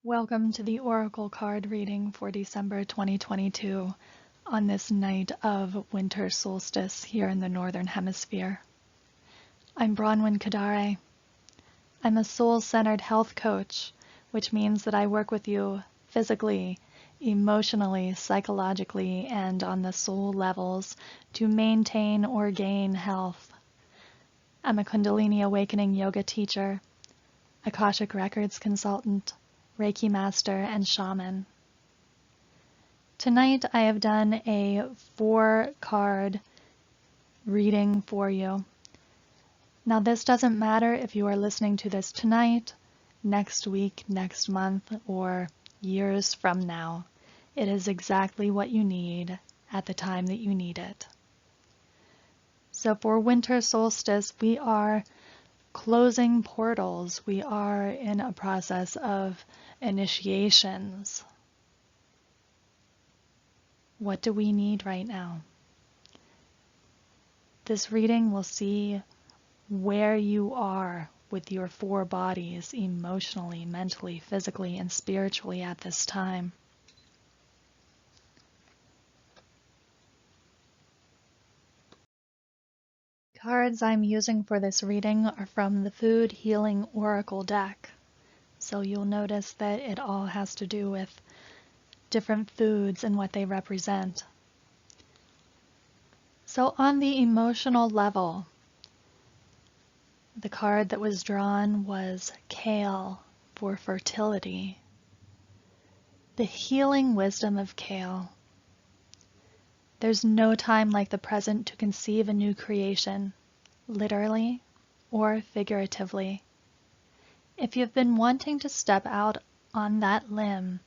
Welcome to the Oracle card reading for December 2022 on this night of winter solstice here in the Northern Hemisphere. I'm Bronwyn Kadare. I'm a soul-centered health coach, which means that I work with you physically, emotionally, psychologically, and on the soul levels to maintain or gain health. I'm a Kundalini Awakening yoga teacher, Akashic Records consultant, Reiki master, and shaman. Tonight I have done a 4-card reading for you. Now this doesn't matter if you are listening to this tonight, next week, next month, or years from now. It is exactly what you need at the time that you need it. So for winter solstice, we are closing portals. We are in a process of initiations. What do we need right now? This reading will see where you are with your 4 bodies emotionally, mentally, physically, and spiritually at this time. Cards I'm using for this reading are from the Food Healing Oracle deck. So you'll notice that it all has to do with different foods and what they represent. So on the emotional level, the card that was drawn was Kale for fertility. The healing wisdom of Kale. There's no time like the present to conceive a new creation, literally or figuratively. If you've been wanting to step out on that limb,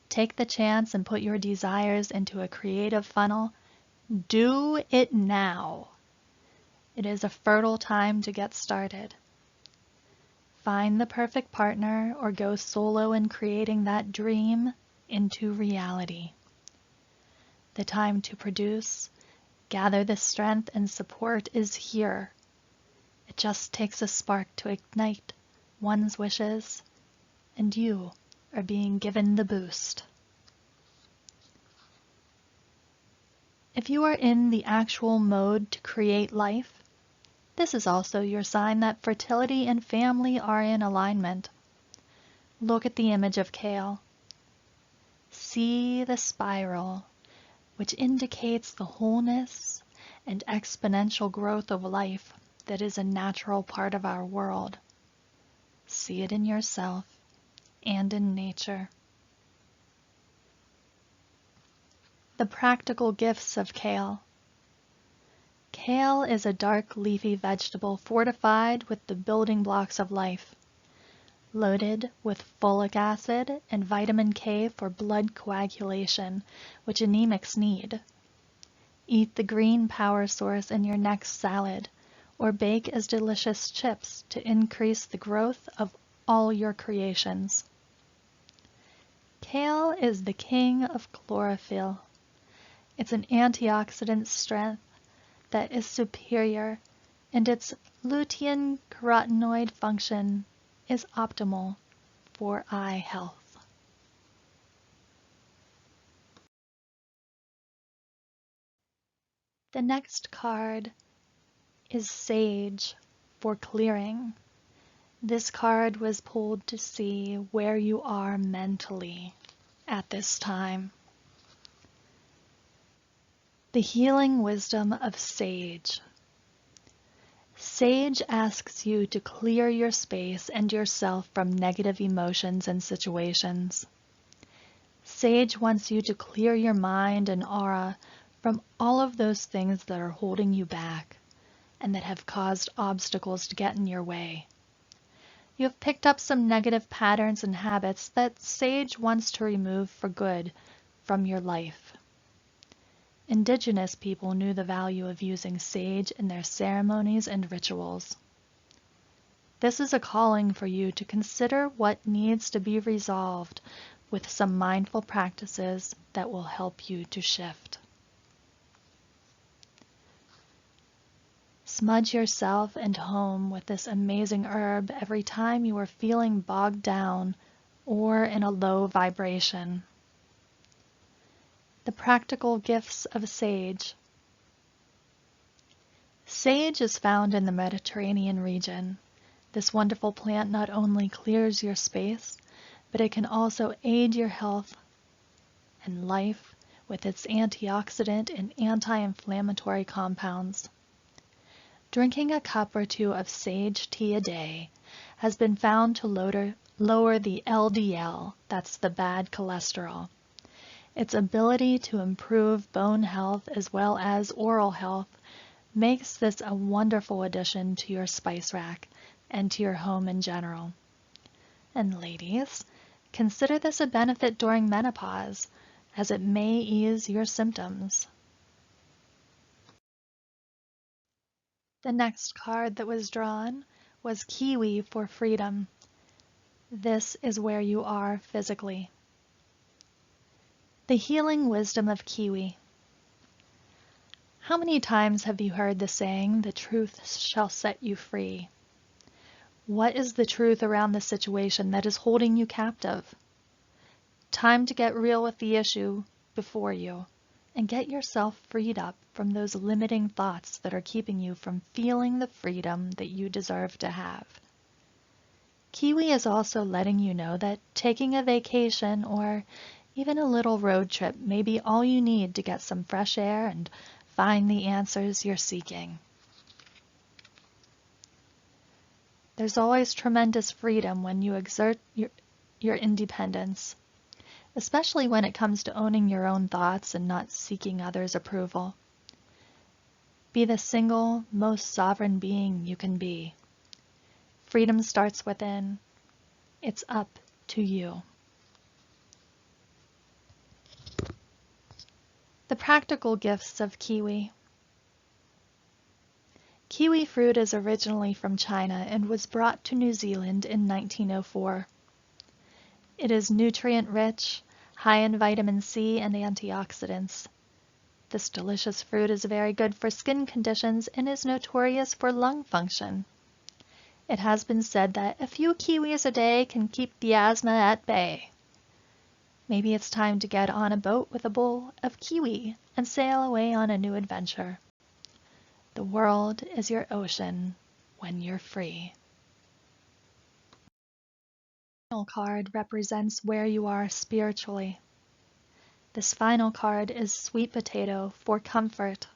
take the chance and put your desires into a creative funnel. Do it now. It is a fertile time to get started. Find the perfect partner or go solo in creating that dream into reality. The time to produce, gather the strength and support is here. It just takes a spark to ignite one's wishes, and you are being given the boost. If you are in the actual mode to create life, this is also your sign that fertility and family are in alignment. Look at the image of Kale. See the spiral, which indicates the wholeness and exponential growth of life that is a natural part of our world. See it in yourself and in nature. The practical gifts of Kale. Kale is a dark leafy vegetable fortified with the building blocks of life, loaded with folic acid and vitamin K for blood coagulation, which anemics need. Eat the green power source in your next salad, or bake as delicious chips to increase the growth of all your creations. Kale is the king of chlorophyll. It's an antioxidant strength that is superior, and its lutein carotenoid function is optimal for eye health. The next card is Sage for clearing. This card was pulled to see where you are mentally at this time. The healing wisdom of Sage. Sage asks you to clear your space and yourself from negative emotions and situations. Sage wants you to clear your mind and aura from all of those things that are holding you back and that have caused obstacles to get in your way. You have picked up some negative patterns and habits that Sage wants to remove for good from your life. Indigenous people knew the value of using sage in their ceremonies and rituals. This is a calling for you to consider what needs to be resolved with some mindful practices that will help you to shift. Smudge yourself and home with this amazing herb every time you are feeling bogged down or in a low vibration. The practical gifts of sage. Sage is found in the Mediterranean region. This wonderful plant not only clears your space, but it can also aid your health and life with its antioxidant and anti-inflammatory compounds. Drinking a cup or two of sage tea a day has been found to lower the LDL, that's the bad cholesterol. Its ability to improve bone health as well as oral health makes this a wonderful addition to your spice rack and to your home in general. And ladies, consider this a benefit during menopause, as it may ease your symptoms. The next card that was drawn was Kiwi for freedom. This is where you are physically. The healing wisdom of Kiwi. How many times have you heard the saying, "The truth shall set you free"? What is the truth around the situation that is holding you captive? Time to get real with the issue before you and get yourself freed up from those limiting thoughts that are keeping you from feeling the freedom that you deserve to have. Kiwi is also letting you know that taking a vacation or even a little road trip may be all you need to get some fresh air and find the answers you're seeking. There's always tremendous freedom when you exert your independence, especially when it comes to owning your own thoughts and not seeking others' approval. Be the single, most sovereign being you can be. Freedom starts within. It's up to you. The practical gifts of kiwi. Kiwi fruit is originally from China and was brought to New Zealand in 1904. It is nutrient-rich, high in vitamin C and antioxidants. This delicious fruit is very good for skin conditions and is notorious for lung function. It has been said that a few kiwis a day can keep the asthma at bay. Maybe it's time to get on a boat with a bowl of kiwi and sail away on a new adventure. The world is your ocean when you're free. The final card represents where you are spiritually. This final card is sweet potato for comfort.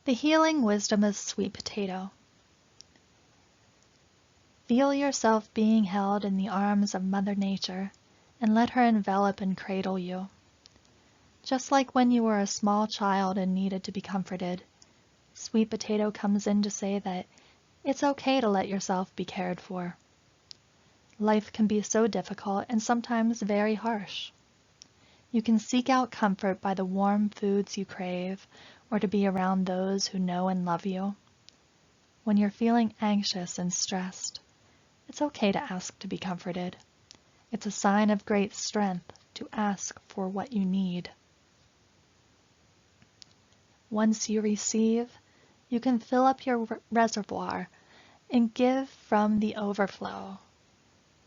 The healing wisdom of sweet potato. Feel yourself being held in the arms of Mother Nature and let her envelop and cradle you. Just like when you were a small child and needed to be comforted, sweet potato comes in to say that it's okay to let yourself be cared for. Life can be so difficult and sometimes very harsh. You can seek out comfort by the warm foods you crave or to be around those who know and love you. When you're feeling anxious and stressed, it's okay to ask to be comforted. It's a sign of great strength to ask for what you need. Once you receive, you can fill up your reservoir and give from the overflow.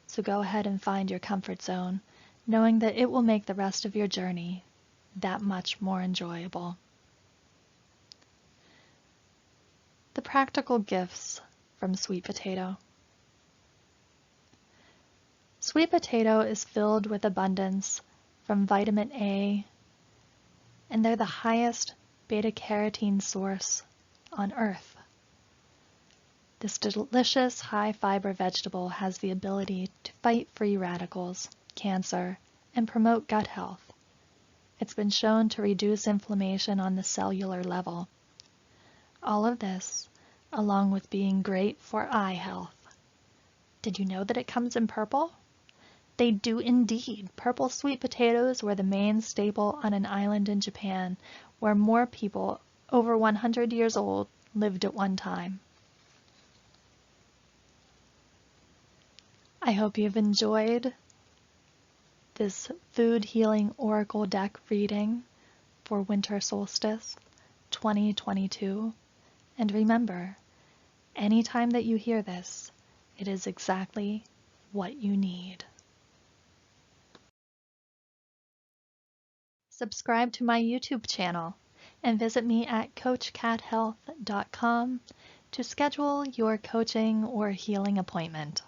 So go ahead and find your comfort zone, knowing that it will make the rest of your journey that much more enjoyable. The practical gifts from sweet potato. Sweet potato is filled with abundance from vitamin A, and they're the highest beta-carotene source on Earth. This delicious high-fiber vegetable has the ability to fight free radicals, cancer, and promote gut health. It's been shown to reduce inflammation on the cellular level. All of this, along with being great for eye health. Did you know that it comes in purple? They do indeed. Purple sweet potatoes were the main staple on an island in Japan where more people over 100 years old lived at one time. I hope you've enjoyed this food healing oracle deck reading for Winter Solstice 2022. And remember, anytime that you hear this, it is exactly what you need. Subscribe to my YouTube channel and visit me at coachcathealth.com to schedule your coaching or healing appointment.